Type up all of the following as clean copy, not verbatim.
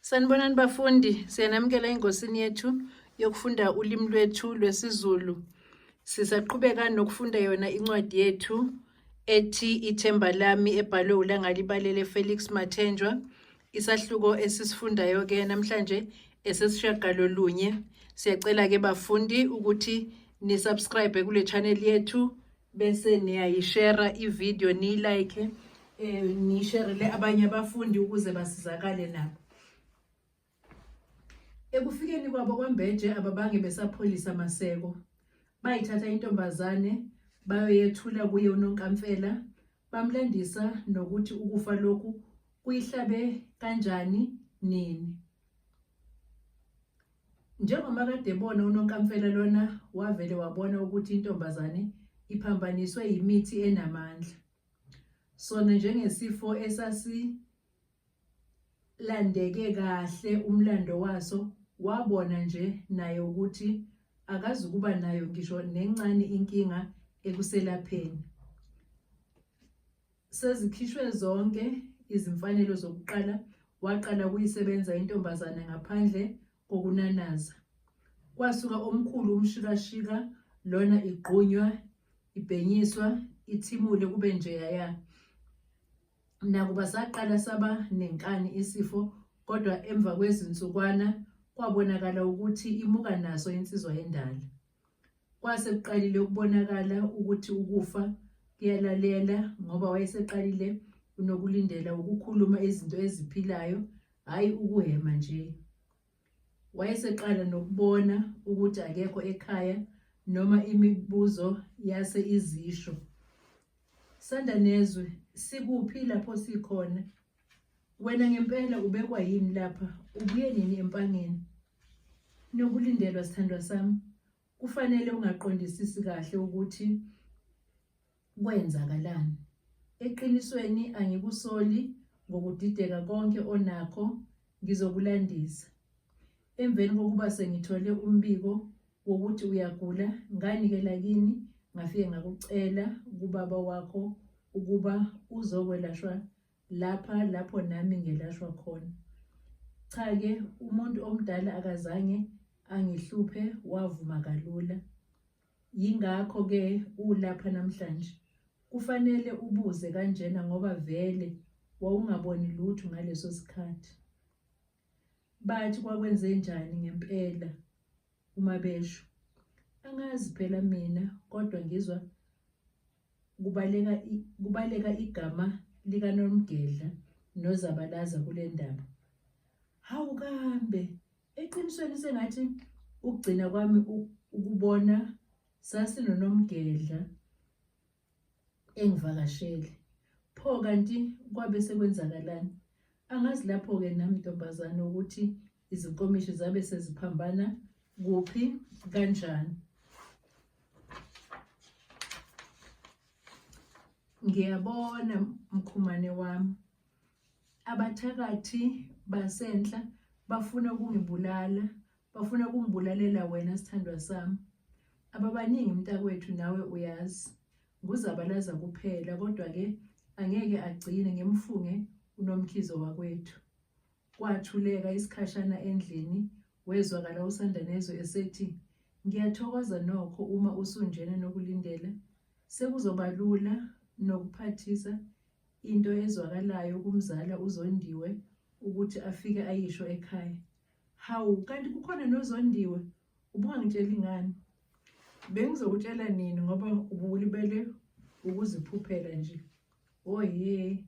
Sanibonani bafundi, siyanamukela engosini yethu yokufunda ulimi lwethu lwesiZulu. Sisaqhubeka nokufunda yona incwadi yethu ethi Ithemba lami ebhalwe uLangalibalele Felix Mathenjwa. Isahluko esisifundayo ke namhlanje esesishagalolunye. Siyacela ke bafundi ukuthi ni subscribe kule channel yethu bese niyayishare i-video ni-like ni-share abanye abafundi ukuze basizakale nabo. Ekufikeni kwabo kwaMbeje ababange besapholisa Maseko. Bayithatha intombazane bayoyethula kuye uNonkamfela, bamlandisa nokuthi ukufa lokhu kuyihlabe kanjani nini. Njengoba kade bona uNonkamfela lona wavele wabona ukuthi intombazane iphambaniswe yimithi enamandla. Sona njengesifo esasilandeke kahle umlando waso, wabona nje naye ukuthi akazi ukuba nayo ngisho nencane inkinga ekuselapheni. Sezikhishwe zonke izimfanelo zokuqala, waqala kuyisebenza intombazane ngaphandle kokunanaza. Kwasuka omkhulu umshikashika lona igqunywa, ibhenyiswa, ithimule kube nje yaya. Nakuba saqala saba nenkani isifo, kodwa emva kwezinsukwana kwabonakala ukuthi imuka naso insizwa yendala. Kwase kuqalile ukubonakala ukuthi ukufa kuyalalela ngoba wayeseqalile unokulindela ukukhuluma izinto eziphilayo, hayi ukuhema nje. Wayeseqala nokubona ukuthi akekho ekhaya noma imibuzo yase izisho. Sandanezwe, sikuphi lapho sikhona? Wena ngempela ubekwa yini lapha? Ubuye nini empangeni? Nokulindelwa sithandwa sami, kufanele ungaqondisisi kahle ukuthi kwenzakalani. Eqinisweni angikusoli ngokudideka konke onakho, ngizokulandisa. Emveni kokuba sengithole umbiko wokuthi uyagula, nganikela kini, ngafike ngakucela kubaba wakho ukuba uzokwelashwa lapho nami ngelashwa khona. Cha-ke umuntu omdala akazange angihluphe, wavuma kalula. Yingakho-ke ulapha namhlanje. Kufanele ubuze kanjena ngoba vele wawungaboni lutho ngaleso sikhathi. Bathi kwakwenze njani ngempela uMabeshu? Angazi phela mina, kodwa ngizwa kubaleka igama likaNomgedla noZabalaza kule ndaba. Hawu kambe, eqinisweni sengathi ukugcina kwami ukubona sasinoNomgedla engivakashele. Pho kanti kwabe sekwenzakalani? Angazi lapho-ke nami ntombazane ukuthi izinkomishi zabe seziphambana kuphi kanjani. Ngiyabona mkhumane wami, abathakathi basenhla bafuna ukungibulala, bafuna ukungibulalela wena sithandwa sami. Ababaningi mntakwethu, nawe uyazi. NguZabalaza kuphela, kodwa-ke angeke agcine ngimfunge uNomkhizo wakwethu. Kwathuleka isikhashana endlini, wezwakala uSandanezwe esethi, ngiyathokoza nokho uma usunjena nokulindela. Sekuzoba lula nokuphathisa into ezwakalayo kumzala uZondiwe ukuthi afike ayisho ekhaya. Hawu, kanti kukhona noZondiwe? Ubungangitsheli ngani? Bengizokutshela nini ngoba ubulibele ukuziphuphela nje. Oye,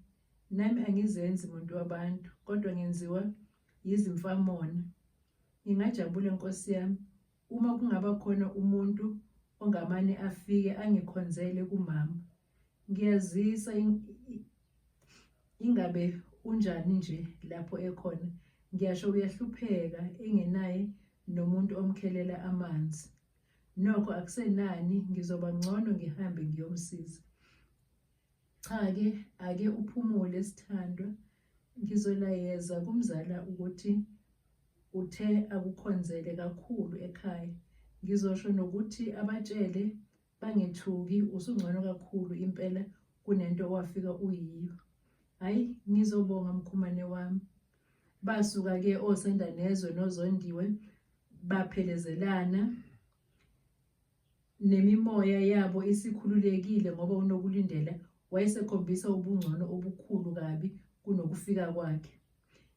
nami angizenzi muntu wabantu, kodwa ngenziwa yizimfamona. Ngingajabula Nkosi yami uma kungaba khona umuntu ongamane afike angikhonzele kumama. Ngiyazisa ingabe unjani nje lapho ekhona. Ngiyasho uyahlupheka engenaye nomuntu omkhelela amanzi. Nokho akusenani, ngizoba ngcono ngihambe ngiyomsiza. Cha-ke ake uphumule sithandwa. Ngizolayeza kumzala ukuthi uthe akukhonzele kakhulu ekhaya. Ngizosho nokuthi abatshele bangethuki, usungcono kakhulu impela kunento wafika uyiyo. Hayi, ngizobonga mkhumane wami. Basuka-ke oSendanezwe noZondiwe baphelezelana, nemimoya yabo isikhululekile ngoba uNokulindela wayesekhombisa ubungcono obukhulu kabi kunokufika kwakhe.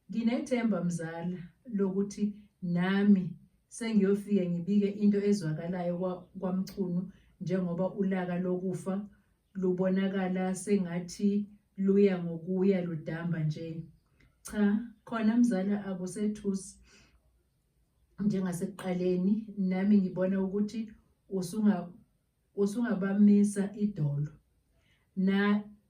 Nginethemba mzala lokuthi nami sengiyofika ngibike into ezwakalayo kwaMchunu, njengoba ulaka lokufa lubonakala sengathi luya ngokuya ludamba nje. Cha, khona mzala akusethusi njengasekuqaleni. Nami ngibona ukuthi usungabamisa idolo.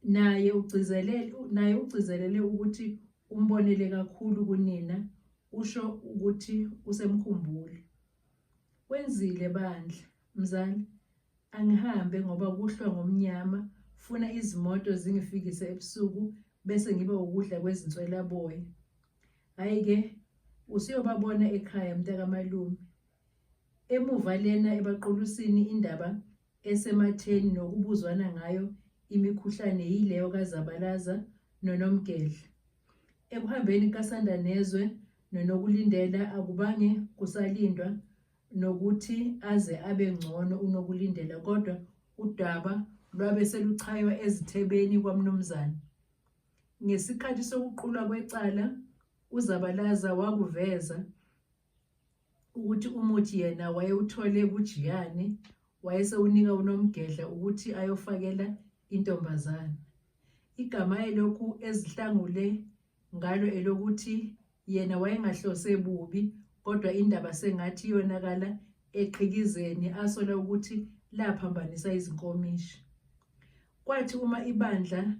Naye ugcizelele ukuthi umbonele kakhulu kunina, usho ukuthi usemkhumbule. Wenzile bandla mzala, angihambe ngoba kuhlwa ngomnyama, funa izimoto zingifikise ebusuku bese ngiba ukudla kwezinswelaboya. Hayi-ke usiyobabona ekhaya mntakamalume. Emuva lena ebaQolusini indaba esematheni nokubuzwana ngayo imikhuhlane yileyo kaZabalaza noNomgedla. Ekuhambeni kaSendanezwe noNokulindela akubange kusalindwa nokuthi aze abe ngcono uNokulindela, kodwa udaba lwabe seluchaywa ezithebeni kwaMnumzane. Ngesikhathi sokuqulwa kwecala, uZabalaza wakuveza ukuthi umuthi yena wayewuthole kuJiyane, wayesewunika uNomgedla ukuthi ayofakela intombazane. Igama elokhu ezihlangule ngalo elokuthi yena wayengahlose bubi, kodwa indaba sengathi yonakala eqhikizeni asola ukuthi laphambanisa izinkomishi. Kwathi uma ibandla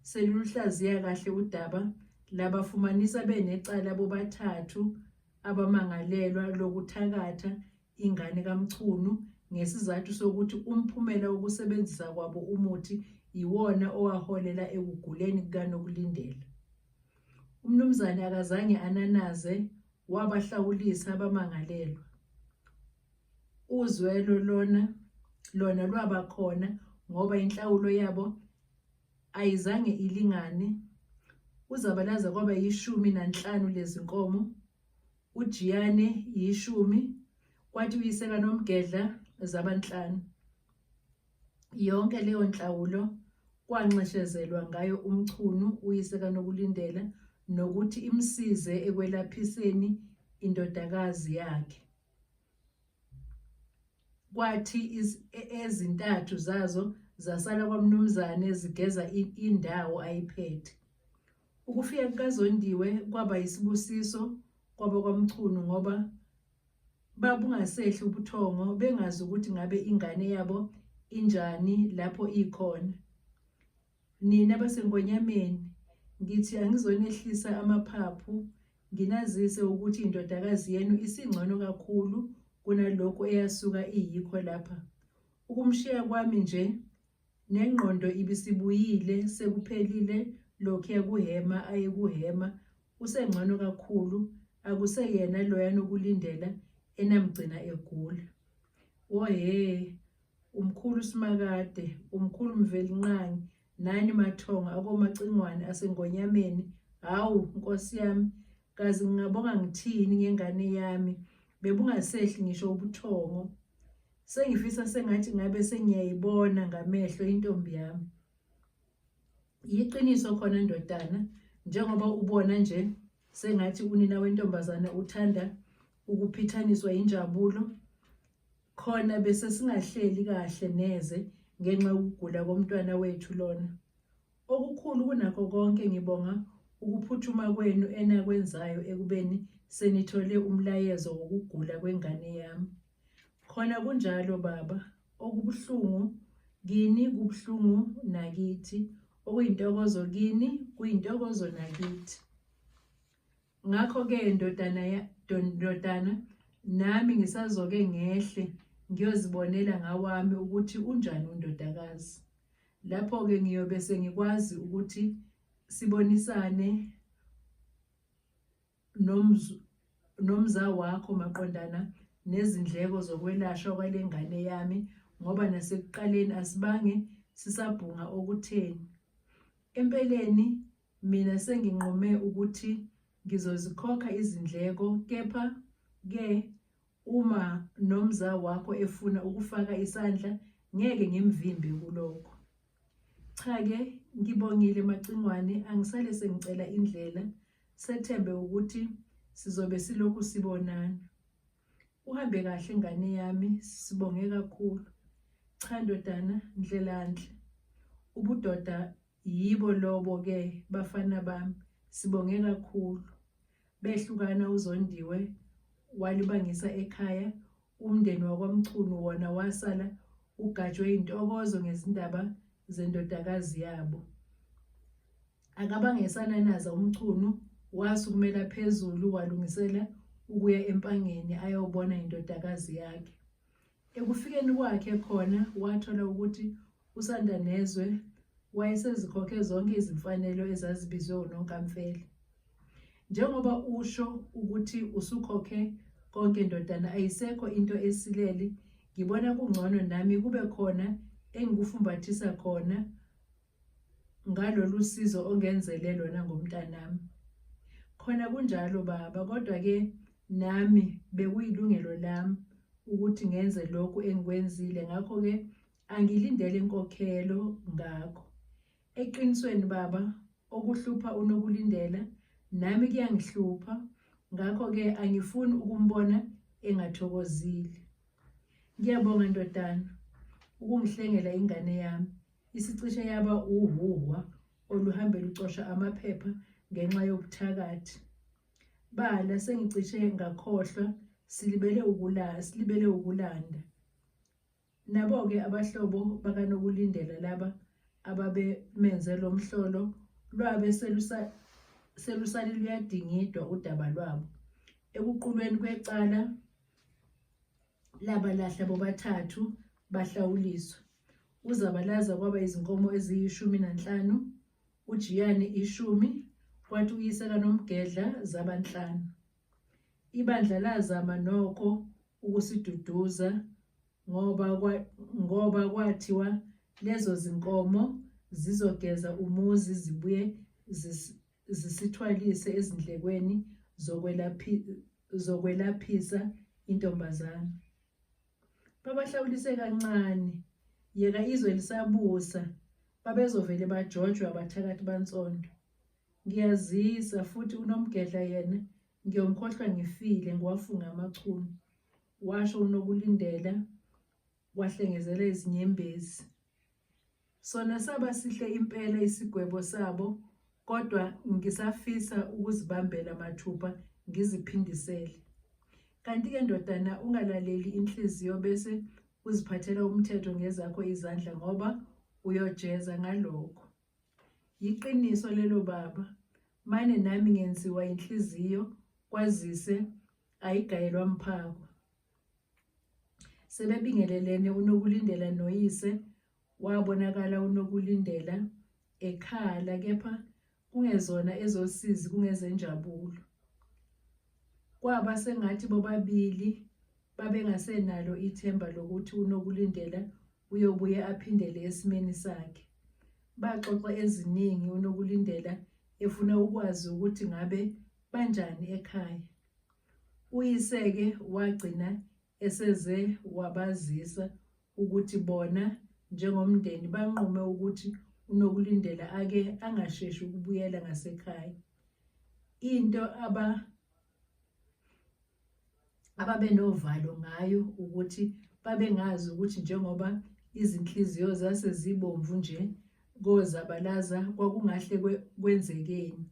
seluluhlaziya kahle udaba, labafumanisa benecala bobathathu abamangalelwa lokuthakatha ingane kaMchunu ngesizathu sokuthi umphumela wokusebenzisa kwabo umuthi yiwona owaholela ekuguleni kukaNokulindela. Umnumzane akazange ananaze, wabahlawulisa abamangalelwa. Uzwelo lona lwaba khona ngoba inhlawulo yabo ayizange ilingane. uZabalaza kwaba 15 lezinkomo, uJiyane 10, kwathi uyise kaNomgedla zaba 5. Yonke leyo nhlawulo kwanxeshezelwa ngayo uMchunu uyise kaNokulindela nokuthi imsize ekwelaphiseni indodakazi yakhe. Kwathi ezintathu zazo zasala kwaMnumzane zigeza indawo ayiphethe. Ukufika kukaZondiwe kwaba yisibusiso kwaba kwaMchunu ngoba babungasehli ubuthongo bengazi ukuthi ngabe ingane yabo injani lapho ikhona. Nina baseNgonyameni, ngithi angizonehlisa amaphaphu nginazise ukuthi indodakazi yenu isingcono kakhulu kunalokho eyasuka iyikho lapha. Ukumshiya kwami nje nengqondo ibisibuyile, sekuphelile lokhu kuhema ayekuhema, usengcono kakhulu, akuseyena loya Nokulindela enamgcina egula. Ohe, umkhulu Simakade, umkhulu Mvelinqangi, nani mathonga akomacingwane aseNgonyameni. Hawu Nkosi yami, kazi ngingabonga ngithini ngengane yami, bebungasehli ngisho ubuthongo. Sengifisa sengathi ngabe sengiyayibona ngamehlo intombi yami. Yiqiniso khona ndodana, njengoba ubona nje sengathi unina wentombazana uthanda ukuphithaniswa injabulo, khona bese singahleli kahle neze ngenxa yokugula komntwana wethu lona. Okukhulu kunakho konke ngibonga ukuphuthuma kwenu enakwenzayo ekubeni senithole umlayezo wokugula kwengane yami. Khona kunjalo baba, okubuhlungu kini kubuhlungu nakithi, okuyintokozo kini kuyintokozo nakithi. Ngakho-ke ndodana, nami ngisazoke ngehle ngiyozibonela ngawami ukuthi unjani undodakazi. Lapho-ke ngiyobe sengikwazi ukuthi sibonisane nomza wakho maqondana nezindleko zokwelashwa kwale ngane yami, ngoba nasekuqaleni asibange sisabhunga okutheni. Empeleni mina senginqume ukuthi ngizozikhokha izindleko, kepha-ke uma nomza wakho efuna ukufaka isandla, ngeke ngimvimbe kulokho. Cha-ke, ngibongile macingwane, angisale sengicela indlela, sethembe ukuthi sizobe silokhu sibonana. Uhambe kahle ngane yami, sibonge kakhulu. Cha ndodana, ndlelanhle. Ubudoda yibo lobo-ke bafana bami, sibonge kakhulu. Behlukana uZondiwe walibangisa ekhaya, umndeni wakwaMchunu wona wasala ugajwe intokozo ngezindaba zendodakazi yabo. Akabangesananaza uMchunu, wasukumela phezulu walungisela ukuya empangeni ayobona indodakazi yakhe. Ekufikeni kwakhe khona wathola ukuthi uSandanezwe wayesezikhokhe zonke izimfanelo ezazibizwe uNonkamfele. Njengoba usho ukuthi usukhokhe konke ndodana, ayisekho into esilele, ngibona kungcono nami kube khona engikufumbathisa khona ngalolu sizo ongenzele lona ngomntanami. Khona kunjalo baba, kodwa-ke nami bekuyilungelo lami ukuthi ngenze lokhu engikwenzile, ngakho-ke angilindele inkokhelo ngakho. Eqinisweni baba, okuhlupha uNokulindela nami kuyangihlupha, ngakho-ke angifuni ukumbona engathokozile. Ngiyabonga ndodana ukungihlengela ingane yami, isicishe yaba uhuhwa oluhambe lucosha amaphepha ngenxa yobuthakathi. Bala sengicishe ngakhohlwa, silibele ukulanda. Nabo-ke abahlobo bakaNokulindela laba ababemenze lo mhlolo lwabe selusale luyadingidwa udaba lwabo. Ekuqulweni kwecala labalahla bobathathu bahlawuliswa. uZabalaza kwaba izinkomo eziyi-15, uJiyane 10, kwathi uyise kaNomgedla zaba 5. Ibandla lazama nokho ukusiduduza ngoba kwathiwa lezo zinkomo zizogeza umuzi zibuye zisithwalise ezindlekweni zokwelaphisa intombazana. Babahlawulise kancane, yeka izwe lisabusa, babezovele bajojwe abathakathi bansondo. Ngiyazisa futhi uNomgedla yena ngiyomkhohlwa ngifile ngiwafunga amachunu, washo uNokulindela wahlengezela izinyembezi. Sona saba sihle impela isigwebo sabo, kodwa ngisafisa ukuzibambela mathupha ngiziphindisele. Kanti-ke ndodana, ungalaleli inhliziyo bese uziphathela umthetho ngezakho izandla ngoba uyojeza ngalokho. Yiqiniso lelo baba, mane nami ngenziwa inhliziyo kwazise ayigayelwa mphako. Sebebingelelene uNokulindela noyise, wabonakala uNokulindela ekhala, kepha kungezona ezosizi kungezenjabulo. Kwaba sengathi bobabili babengasenalo ithemba lokuthi uNokulindela uyobuye aphindele esimeni sakhe. Baxoxa eziningi uNokulindela efuna ukwazi ukuthi ngabe banjani ekhaya. Uyise-ke wagcina eseze wabazisa ukuthi bona njengomndeni banqume ukuthi uNokulindela ake angasheshi ukubuyela ngasekhaya. Into ababenovalo ngayo ukuthi babengazi ukuthi njengoba izinhliziyo zase zibomvu nje koZabalaza kwakungahle kwenzekeni.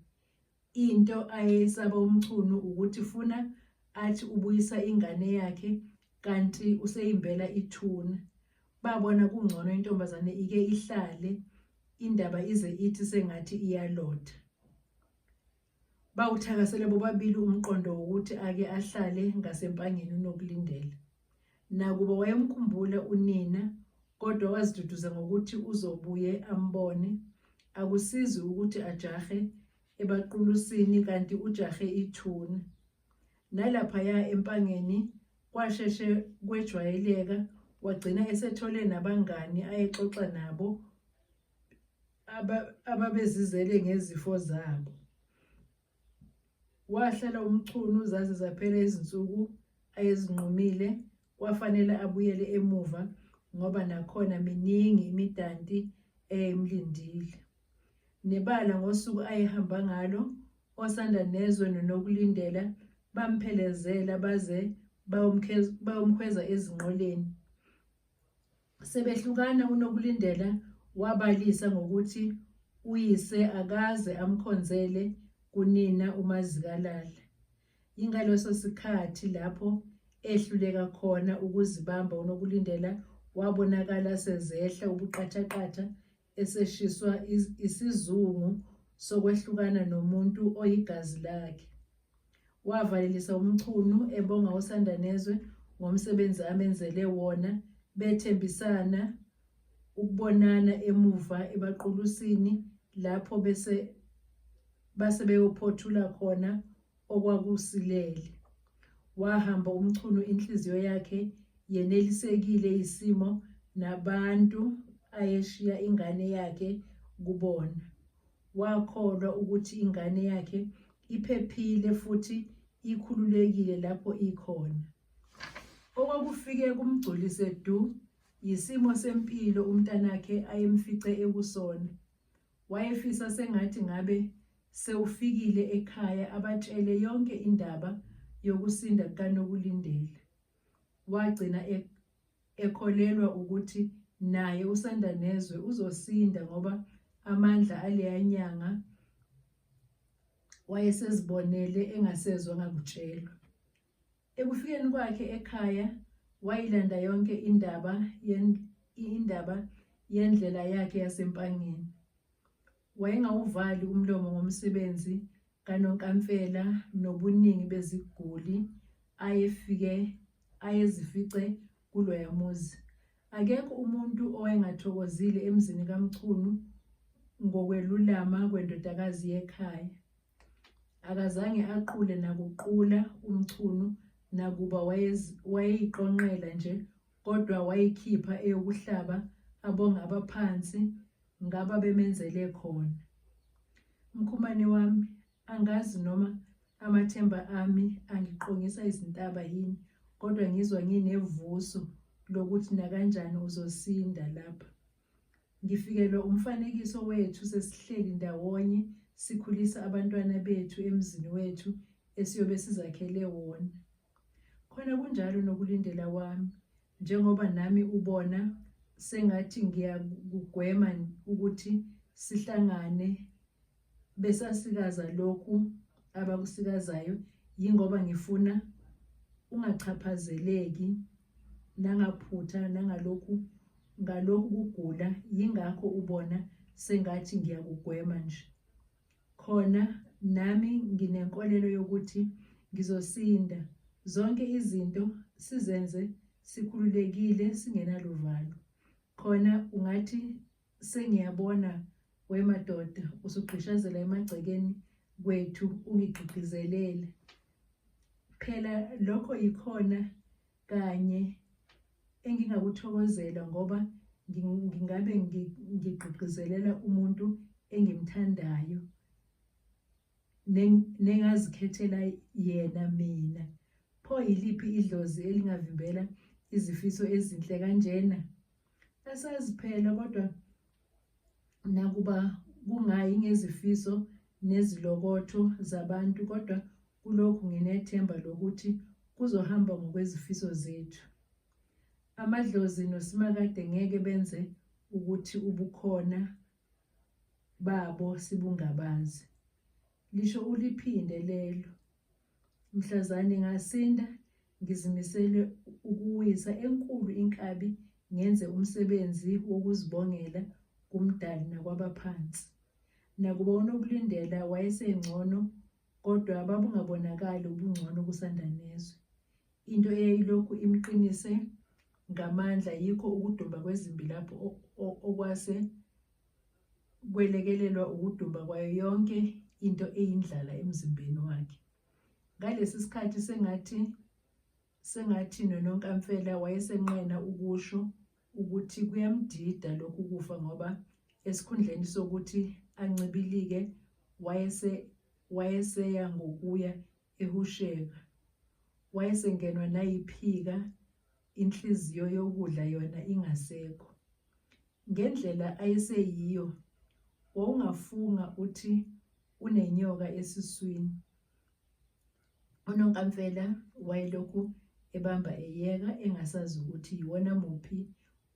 Into ayesaba uMchunu ukuthi funa athi ubuyisa ingane yakhe kanti useyimbela ithuna. Babona kungcono intombazane ike ihlale, indaba ize ithi sengathi iyalotha. Bawuthakasele bobabili umqondo wokuthi ake ahlale ngasempangeni uNokulindela. Nakuba wayemkhumbula unina, kodwa waziduduza ngokuthi uzobuye ambone. Akusizi ukuthi ajahe ebaqulusini kanti ujahe ithuna. Nalaphaya empangeni kwasheshe kwejwayeleka, wagcina esethole nabangani ayexoxa nabo ababezizele ngezifo zabo. Wahlala umchunu zaze zaphela izinsuku ayezinqumile, kwafanele abuyele emuva ngoba nakhona miningi imidanti eyayimlindile. Nebala ngosuku ayehamba ngalo, osanda nezwe nonokulindela bamphelezela baze bayomkhweza ezinqoleni. Sebehlukana unokulindela wabalisa ngokuthi uyise akaze amkhonzele kunina uMazikalala. Ingaleso sikhathi lapho ehluleka khona ukuzibamba unokulindela wabonakala sezehla ubuqathaqatha eseshiswa isizungu sokwehlukana nomuntu oyigazi lakhe. Wavalelisa umchunu ebonga usanda nezwe ngomsebenzi amenzele wona, bethembisana ukubonana emuva ebaqulusini lapho base beyophothula khona okwakusilele. Wahamba umchunu inhliziyo yakhe yenelisekile isimo nabantu ayeshiya ingane yakhe kubona. Wakholwa ukuthi ingane yakhe iphephile futhi ikhululekile lapho ikhona. Okwakufike kumgculise du yisimo sempilo umntanakhe ayemfice ekusona. Wayefisa sengathi ngabe sewufikile ekhaya abatshele yonke indaba yokusinda kanokulindela. Wagcina ekholelwa ukuthi naye usanda nezwe uzosinda ngoba amandla aleya nyanga wayesezibonele engasezwanga kutshelwa. Ekufikeni kwakhe ekhaya wayilanda yonke indaba yendlela yakhe yasempangeni. Wayengawuvali umlomo ngomsebenzi kaNonkamfela nobuningi beziguli ayezifice kuloya muzi. Akekho umuntu owayengathokozile emzini kaMchunu ngokwelulama kwendodakazi yekhaya. Akazange aqule nakuqula umchunu nakuba wayeyiqonqela nje, kodwa wayikhipha eyokuhlaba abonga abaphansi ngaba bemenzele khona. Mkhumane wami, angazi noma amathemba ami angiqongisa izintaba yini, kodwa ngizwa nginevuso lokuthi nakanjani uzosinda lapha. Ngifikelwa umfanekiso wethu sesihleli ndawonye sikhulisa abantwana bethu emzini wethu esiyobe sizakhele wona. Khona kunjalo nokulindela wami, njengoba nami ubona sengathi ngiyakugwema ukuthi sihlangane besasikaza lokhu abakusikazayo, yingoba ngifuna ungachaphazeleki nangaphutha ngalokhu kugula. Yingakho ubona sengathi ngiyakugwema nje. Khona nami nginenkolelo yokuthi ngizosinda zonke izinto sizenze sikhululekile singenaluvalo. Khona ungathi sengiyabona wemadoda usugqishazela emagcekeni kwethu ungigqigqizelele. Phela lokho yikhona kanye engingakuthokozela ngoba ngingabe ngigqigqizelela umuntu engimthandayo nengazikhethela yena mina. Pho yiliphi idlozi elingavimbela izifiso ezinhle kanjena? Asazi phela, kodwa nakuba kungayi ngezifiso nezilokotho zabantu, kodwa kulokhu nginethemba lokuthi kuzohamba ngokwezifiso zethu. Amadlozi noSimakade ngeke benze ukuthi ubukhona babo sibungabazi. Lisho uliphinde lelo. Mhlazane ngasinda ngizimisele ukuwisa enkulu inkabi, ngenze umsebenzi wokuzibongela kumdali nakwabaphansi. Nakuba unokulindela wayesengcono, kodwa babungabonakali ubungcono kusanda nezwe. Into eyayilokhu imqinise ngamandla yikho ukudumba kwezimbi lapho okwase kwelekelelwa ukudumba kwayo yonke into eyindlala emzimbeni wakhe. Ngalesi sikhathi sengathi noNonkamfela wayesenqena ukusho ukuthi kuyamdida lokhu kufa, ngoba esikhundleni sokuthi ancibilike wayeseya ngokuya ehusheka. Wayesengenwa nayiphika, inhliziyo yokudla yona ingasekho. Ngendlela ayeseyiyo, wawungafunga uthi unenyoka esiswini. UNonkamfela wayelokhu ebamba eyeka engasazi ukuthi yiwona muphi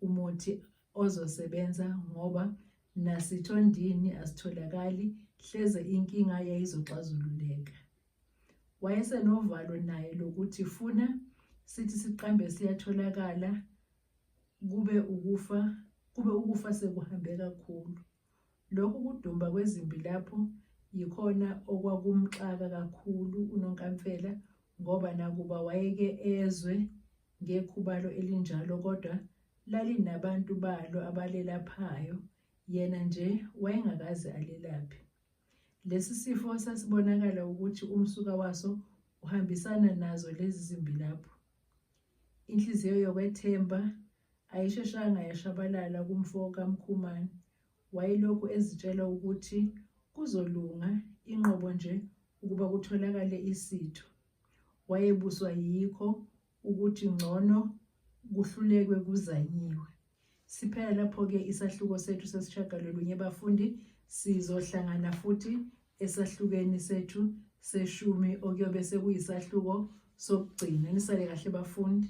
umuthi ozosebenza ngoba nasithondini asitholakali, hleze inkinga yayizoxazululeka. Wayesenovalo naye lokuthi funa sithi siqambe siyatholakala kube ukufa sekuhambe kakhulu. Lokhu kudumba kwezimpi lapho yikhona okwakumxaka kakhulu uNonkamfela, ngoba nakuba wayeke ezwe ngekhubalo elinjalo kodwa lalinabantu balo abalelaphayo, yena nje wayengakaze alelaphe. Lesi sifo sasibonakala ukuthi umsuka waso uhambisana nazo lezi zimbi lapho. Inhliziyo yokwethemba ayisheshanga yashabalala kumfo kaMkhumane. Wayelokhu ezitshela ukuthi kuzolunga, inqobo nje ukuba kutholakale isitho. Wayebuswa yikho ukuthi ngcono kuhlulekwe kuzanyiwe. Siphela lapho-ke isahluko sethu sesishagalolunye bafundi. Sizohlangana futhi esahlukeni sethu seshumi okuyobe sekuyisahluko sokugcina. Nisale kahle bafundi.